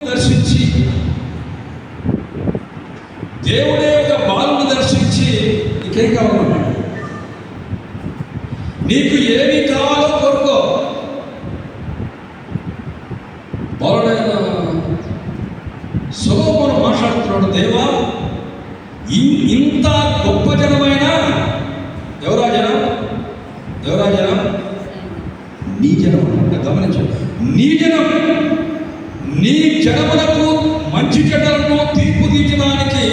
దర్శించి దేవుడే ఒక బాలుని దర్శించి నీకేం కావాలన్నాడు, నీకు ఏమి కావాలో కోరుకో. బాలుడైన సొలొమోను మాట్లాడుతున్నాడు, దేవా ఇంత గొప్ప జనమైన ఎవరా జనం, నీ జనం అంట. గమనించు, నీ జనం, నీ జనములకు మంచి చెడ్డలను తీర్పు తీర్చడానికి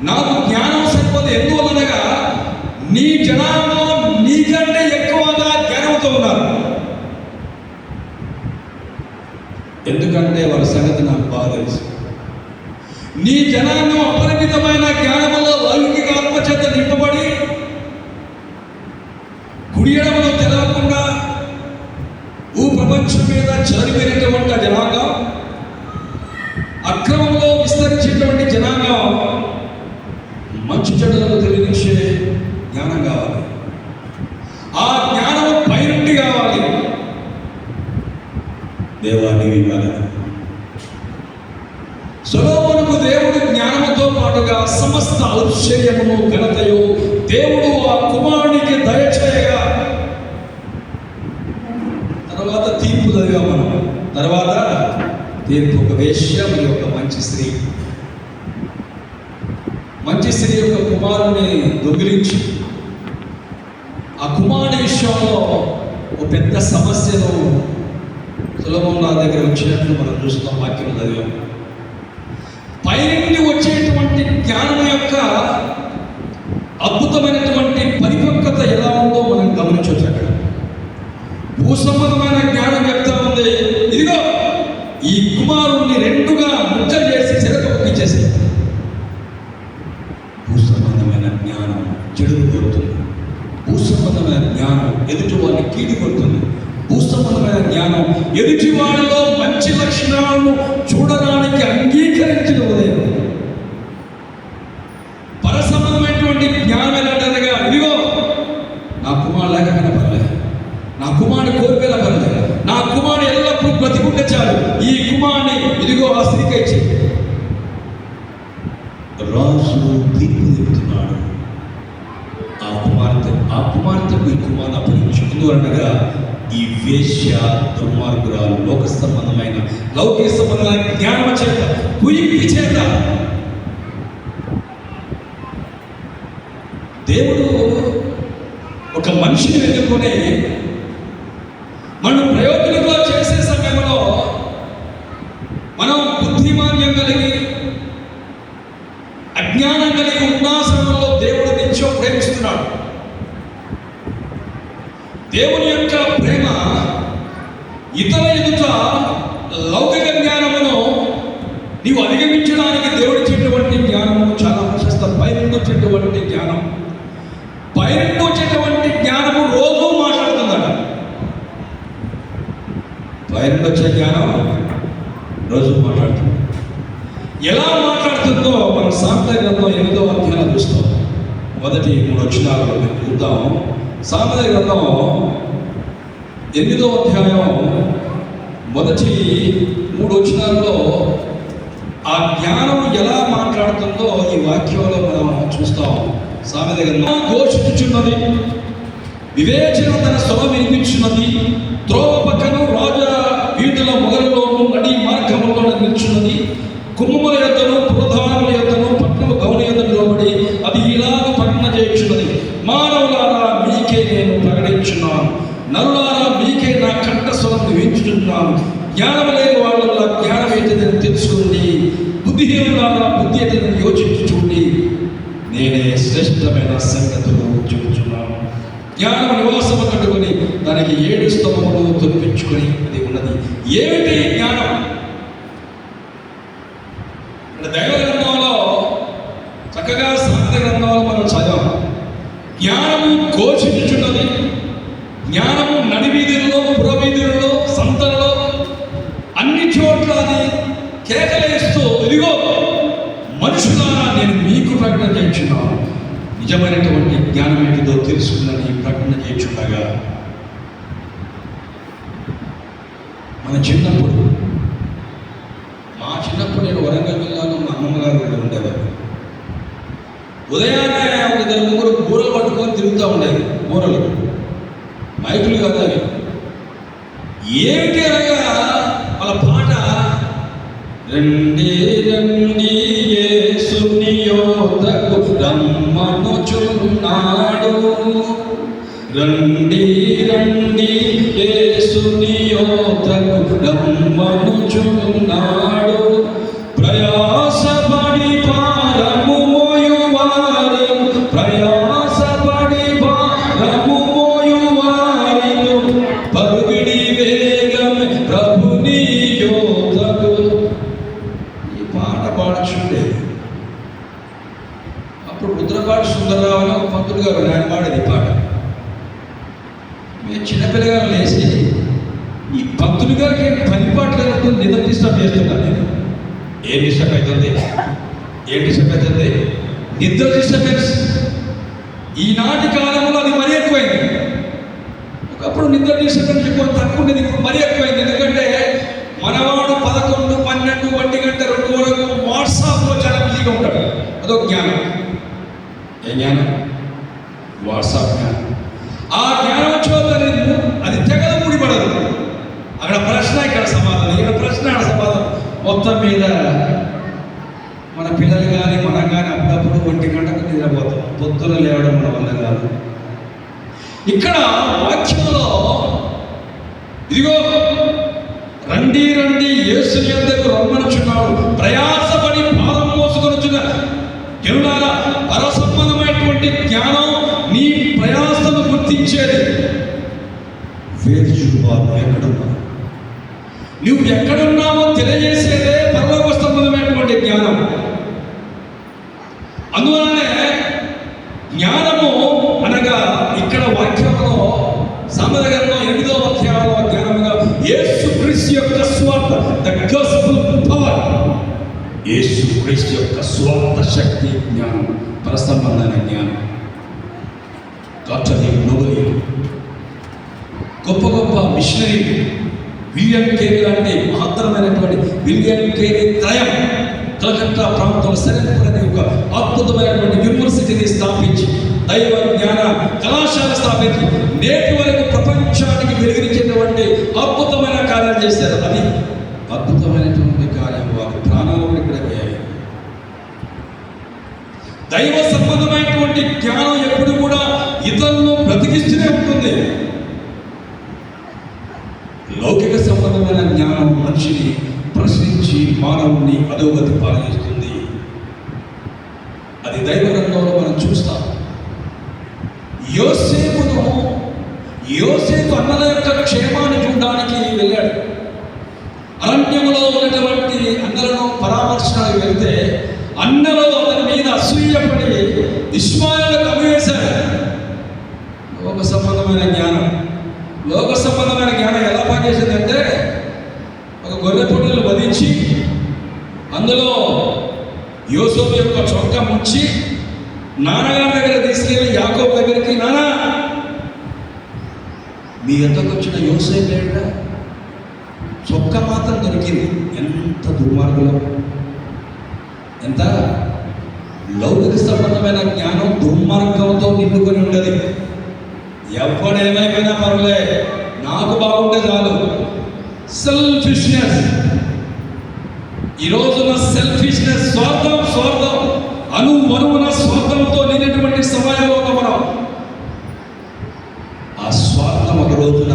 నాకు జ్ఞానం సరిపోదు. ఎందువలనగా నీ జనాల్లో నీకంటే ఎక్కువగా జ్ఞానంతో ఉన్నారు. ఎందుకంటే వారి సంగతి నాకు బాగా తెలుసు. నీ జనాన్ని అపరిమితమైన జ్ఞానములో లౌకిక ఆత్మచేత నింపబడి కుడి ఎడమలో తెలవకుండా ప్రపంచం మీద చదివినటువంటి జనాంగం, అక్రమంలో విస్తరించేటువంటి జనాంగం, మంచి చెడ్డలను తెలియనిచ్చే జ్ఞానం కావాలి. ఆ జ్ఞానం పైనుండి కావాలి. దేవాన్ని ఇవ్వాలి. సొలొమోనుకు దేవుడు జ్ఞానముతో పాటుగా సమస్త ఐశ్వర్యమును ఘనతయు దేవుడు ఆ కుమారునికి దయచేయగా, తర్వాత తీర్పు చదిగా మనం. తర్వాత తీర్పు, ఒక వేశ్య మరియు ఒక మంచి స్త్రీ యొక్క కుమారుని దొంగిలించి ఆ కుమారుని విషయంలో ఒక పెద్ద సమస్యను సొలొమోను దగ్గర వచ్చినట్లు మనం చూస్తాం. వాక్యం చదివాం. పైనుండి వచ్చేటువంటి జ్ఞానం యొక్క అద్భుతమైనటువంటి పరిపక్వత ఎలా ఉందో మనం గమనించవచ్చు. అక్కడ భూసంబంధమైన జ్ఞానం చెప్తా ఉంది, ఇదిగో ఈ కుమారుణ్ణి రెండుగా ముద్ద చేసి చెరకు ఒక్కించేసి. భూసంబంధమైన జ్ఞానం చెడును కొడుతుంది. భూసంబంధమైన జ్ఞానం ఎదుటి వాడిని కీడి కొడుతుంది. భూసంబంధమైన జ్ఞానం ఎదుటి వాడిలో మంచి లక్షణాలను చూడడానికి అంగీకరించిన ఉదయం. పరసంబంధమైనటువంటి జ్ఞానం ఎలాంటిదిగా, ఇదిగో నా కుమారుడు లేకపోయినా పర్లేదు, నా కుమారుడు కోరికల పర్లేదు, నా కుమారుడు ఎల్లప్పుడూ బ్రతికుంటే చాలు, ఈ కుమారుని ఇదిగో ఆ స్త్రీకి ఇచ్చి. రాజు తీర్పు చెప్తున్నాడు. ఆ కుమార్తెకు ఈ కుమారుని అప్పగించుకుందు అనగా ఈ వేశ్య దుర్మార్గురాలు లోక సంబంధమైన లౌకిక సంబంధమైన జ్ఞానం చేత, కుయింపు చేత దేవుడు ఒక మనిషిని వెతుకునే మనం ప్రయోజనంగా చేసే సమయంలో మనం బుద్ధిమాన్యం కలిగి అజ్ఞానం కలిగి ఉన్న సమయంలో దేవుడు నిత్యం ప్రేమిస్తున్నాడు. దేవుని యొక్క ప్రేమ ఇతర ఎదుట లౌకిక జ్ఞానమును నీవు అధిగమించడానికి దేవుడు ఇచ్చేటువంటి జ్ఞానము చాలా ప్రశస్తం. పైనుండి వచ్చేటువంటి జ్ఞానం, పైనుండి వచ్చేటువంటి జ్ఞానము రోజు మాట్లాడుతుందట. పైనుండి వచ్చే జ్ఞానం రోజు మాట్లాడుతుంది. ఎలా మాట్లాడుతుందో మనం సామెతల గ్రంథం 8వ అధ్యాయం చూస్తాం. మొదటి 3 వచనాలను చూద్దాం. సామెతల గ్రంథం 8వ అధ్యాయం మొదటి 3 వచనాల్లో ఆ జ్ఞానం ఎలా మాట్లాడుతుందో ఈ వాక్యంలో మనం చూస్తాం. సామెతల గ్రంథం, ఘోషించుచున్నది, వివేచన తన స్వరం వినిపించున్నది, త్రోవ పక్కన రాజా వీధుల మొగలలోను నడి మార్గములో నిల్చున్నది, కుమ్మముల యొద్దను పురధానముల యొద్దను పట్టణము గౌని యొద్ద నిలబడి అది ఇలాగ ప్రకటన చేయుచున్నది, మానవులారా మీకే నేను ప్రకటించున్నాను, నరులారా మీకే నా కంఠస్వరం వినిపించుచున్నాను, జ్ఞానం లేని వాళ్ళ జ్ఞానం ఏంటిదని తెలుసుకోండి, బుద్ధిహీనులారా బుద్ధి ఏంటని యోచించుకోండి, నేనే శ్రేష్టమైన సంగతులు చెబుతున్నాను. జ్ఞానం నివాసము కట్టుకొని దానికి 7 స్తంభములు తొలిపించుకొని అది ఉన్నది. ఏమిటి జ్ఞానం? దైవ గ్రంథంలో చక్కగా సామెతల గ్రంథంలో మనం చదివాం. జ్ఞానము ఘోషించుచున్నది, జ్ఞానము నడివీధుల్లో, పురవీధుల్లో, సంతలలో అన్ని చోట్ల అది కేకలేస్తూ, ఇదిగో మనుషులారా నేను మీకు ప్రకటన చేయించున్నాను, నిజమైనటువంటి జ్ఞానం ఏంటిదో తెలుసుకున్నది ప్రకటన చేయించుండగా మన చిన్నప్పుడు చిన్నప్పుడు నేను వరంగల్ జిల్లాలో మా అమ్మమ్మ గారు కూడా ఉండేవారు. ఉదయాన్నే ఒక ఇద్దరు ముగ్గురు బూరలు పట్టుకొని తిరుగుతూ ఉండేది. బూరలు మైకులు కదా అవి. ఏమిటి అనగా వాళ్ళ పాట, రండి రండి యేసుని యోధకు రమ్మనుచున్నాడు, రండి రండి యేసుని యోధకు రమ్మనుచున్నాడు, ప్రయాసపడి భారము మోయువారు, ప్రయాసపడి భారము మోయువారు, పరుగిడి వేగమే ప్రభుని యోధకు. ఈ పాట పాడచుండే అప్పుడు రుద్రపాటి సుందరరావు అని ఒక పంతులు గారు ఆయన పాడేది పాట. మేము చిన్నపిల్లగా లేచి ఈ పంతులు గారికి పని పాటలు నిద్ర డిస్టర్బ్ చేస్తున్నాను నేను. ఏం డిస్టర్బ్ అవుతుంది, ఏం డిస్టర్బ్ అవుతుంది? నిద్ర డిస్టర్బెన్స్. ఈనాటి కాలంలో అది మరీ ఎక్కువైంది. ఒకప్పుడు నిద్ర డిస్టర్బెన్స్ ఎక్కువ తక్కువ ఉండేది, ఇప్పుడు మరీ ఎక్కువైంది. ఎందుకంటే మనవాడు 11, 12, 1 గంట 2 వరకు వాట్సాప్లో చాలా బిజీగా ఉంటాడు. అదొక జ్ఞానం. ఏ జ్ఞానం? వాట్సాప్ జ్ఞానం. ఆ జ్ఞానం వచ్చేది అది తెగదు, ముడిపడదు. అక్కడ ప్రశ్న, ఇక్కడ సమాధానం, ఇక్కడ ప్రశ్న, అక్కడ సమాధానం. మొత్తం మీద మన పిల్లలు కానీ మనం కానీ అప్పుడప్పుడు 1 గంటకు నిద్రపోతాం. పొద్దున లేవడం మన వల్ల కాదు. ఇక్కడ వాక్యంలో ఇదిగో రండి రండి యేసుని యొద్దకు రమ్మనుచున్నాడు, ప్రయాసపడి భారం మోసుకొనుచున్న జనులారా. పరసంబంధమైనటువంటి జ్ఞానం నీ ప్రయాసను గుర్తించేది. వేరు చూపాలు ఎక్కడున్నావు, నువ్వు ఎక్కడున్నావో తెలియజేసేదే పరలోక సంబంధమైనటువంటి జ్ఞానం. అందువలనే జ్ఞానము అనగా ఇక్కడ వాక్యంలో సామెతల గ్రంథం 8వ అధ్యాయంలో జ్ఞానముగా యేసుక్రీస్తు యొక్క స్వార్థ, ద గాస్పెల్ పవర్, యేసుక్రీస్తు యొక్క స్వార్థ శక్తి జ్ఞానం, పరసంబంధమైన జ్ఞానం. డాక్టర్ నోబెల్, గొప్ప గొప్ప మిషనరీ, విలియం కేరీ లాంటి మహత్తరమైనటువంటి విలియం కేరీ త్రయం కలకత్తా ప్రాంతంలో సరెంపూర్ అనే ఒక అద్భుతమైనటువంటి యూనివర్సిటీని స్థాపించి, దైవ జ్ఞాన కళాశాల స్థాపించి నేటి వరకు ప్రపంచానికి వెలుగునిచ్చేటువంటి అద్భుతమైన కార్యాలు చేశారు. అది అద్భుతమైనటువంటి కార్యం. వారి ప్రాణాలు కూడా ఇక్కడ పోయాయి. దైవ సంబంధమైనటువంటి జ్ఞానం ఎప్పుడు కూడా ఇతరులను బ్రతికిస్తూనే ఉంటుంది. లౌకిక సంబంధమైన జ్ఞానం మనిషిని ప్రశ్నించి మానవుని అధోగతి పాలచేస్తుంది. అది దైవ గ్రంథంలో మనం చూస్తాం. యోసేపు అన్నల యొక్క క్షేమాన్ని చూడడానికి వెళ్ళాడు. అరణ్యంలో ఉన్నటువంటి అన్నలను పరామర్శనానికి వెళ్తే అన్నలు అతని మీద అసూయపడి ఇష్మాయేలుకు అమ్మివేశారు. లోక సంబంధమైన జ్ఞానం, లోక సంబంధమైన జ్ఞానం ఎలా పనిచేసిందంటే, ఒక గొర్రె పొట్టేలు వధించి అందులో యోసేపు యొక్క చొక్కా ముంచి నాన్నగారి దగ్గర తీసుకెళ్ళి యాకోబు దగ్గరికి, నాన్న మీ ఎంతకు వచ్చిన యోసేపు ఏంటా, చొక్కా మాత్రం దొరికింది. ఎంత దుర్మార్గులం! ఎంత లౌకిక సంబంధమైన జ్ఞానం దుర్మార్గంతో నిండుకొని ఉండదు. ఎవడేమైపోయినా పర్లే, నాకు బాగుంటే చాలు. సెల్ఫిష్నెస్, ఈ రోజున సెల్ఫిష్నెస్, స్వార్థం అనువనువున స్వార్థంతో నిండినటువంటి సమయంలో మనం ఆ స్వార్థం ఒక రోజున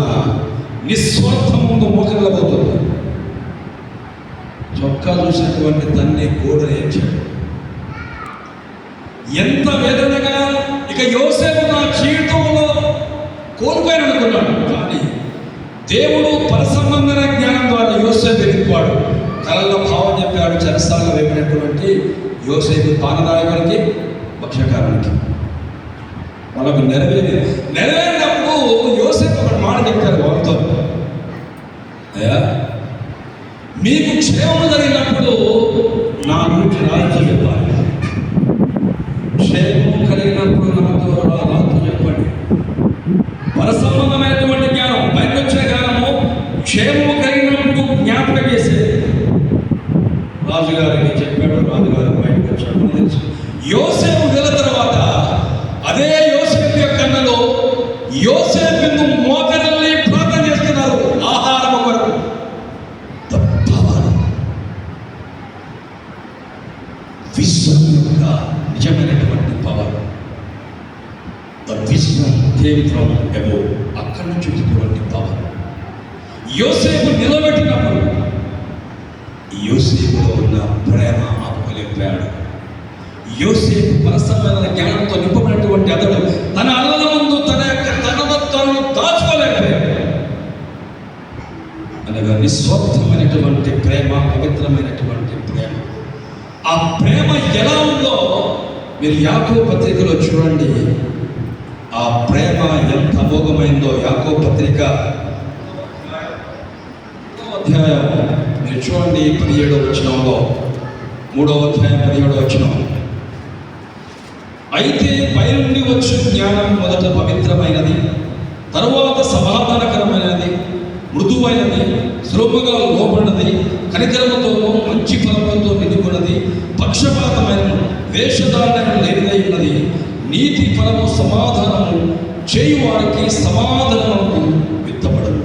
నిస్వార్థం ముందు మోకరిల్లబోతుంది. చొక్కా చూసినటువంటి తన్ని గోడను ఏడ్చాడు. ఎంత వేదనగా! ఇక యోసేపు నా జీవితంలో కోల్పోయాను అనుకున్నాడు. కానీ దేవుడు పరసంబంధన జ్ఞానం ద్వారా యోసేపు ఎదుగువాడు. కళల్లో భావం చెప్పాడు. చెరసాల వేపినటువంటి యోసేపు పానదాయకునికి, భక్ష్యకారునికి వాళ్ళకు నెరవేరినప్పుడు యోసేపు ఒక మాట చెప్పారు వాళ్ళతో, అయ్యా మీకు క్షేమం జరిగినప్పుడు నా గురించి రాజు చెప్పాలి, క్షేమం కలిగినప్పుడు నాతో రాజు చెప్పండి. పరసంబంధమైనటువంటి జ్ఞానం, బయట వచ్చిన జ్ఞానము క్షేమము కలిగినప్పుడు జ్ఞాపకం చేసేది. రాజుగారికి చెప్పాడు. రాజుగారు బయటకు వచ్చాడు. మనకు తెలుసు. యోసేపు వెళ్ళిన తర్వాత అదే యోసేపు యొక్క అన్నలు యోసేపును మోకరిల్లి ప్రార్థన చేస్తున్నారు ఆహారం కొరకు. విశ్వం యొక్క నిజమైనటువంటి పవర్, ద విశ్వం కేంద్రం ఏవో అక్కడి నుంచి వచ్చినటువంటి పవర్. యోసేపు నిలబెట్టినప్పుడు యోసేపులో ఉన్న ప్రేమ ఆపుకోలేకపోయాడు. యోసేపు పరసమైన జ్ఞానంతో నింపబడినటువంటి అతడు తన అన్నల ముందు తన యొక్క తనను దాచుకోలేకపోయాడు. అనగా నిస్వార్థమైనటువంటి ప్రేమ, పవిత్రమైనటువంటి ప్రేమ. ఆ ప్రేమ ఎలా ఉందో మీరు యాకోబు పత్రికలో చూడండి. ఆ ప్రేమ ఎంత అమోఘమైందో. యాకోబు పత్రిక అధ్యాయం మీరు చూడండి 17వ వచనంలో, 3వ అధ్యాయం 17వ వచనం. అయితే పైనుండి వచ్చు జ్ఞానం మొదట పవిత్రమైనది, తరువాత సమాధానకరమైనది, మృదువైనది, సులభంగా లోబడినది, కనికరముతోనూ మంచి ఫలములతో నిండుకున్నది, పక్షపాతమైన వేషధారణ లేనిదై ఉన్నది, నీతి ఫలము సమాధానము చేయువారికి సమాధానము విత్తబడదు.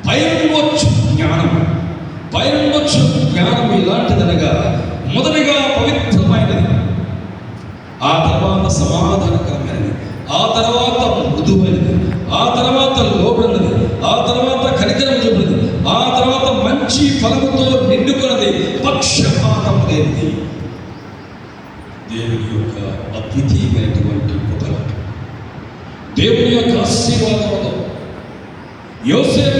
పైనుండొచ్చు జ్ఞానం, పైనుండొచ్చు జ్ఞానం ఇలాంటిదనగా మొదటిగా పవిత్రమైనది, ఆ తర్వాత సమాధానకరమైనది, ఆ తర్వాత మృదువైనది, ఆ తర్వాత లోబడినది, ఆ తర్వాత కనికరం చూపినది, ఆ తర్వాత మంచి ఫలముతో నిండుకున్నది, పక్షపాతం లేనిది. దేవుని యొక్క అద్వితీయమైనటువంటి కృప, దేవుని యొక్క ఆశీర్వాదముతో యోసేపు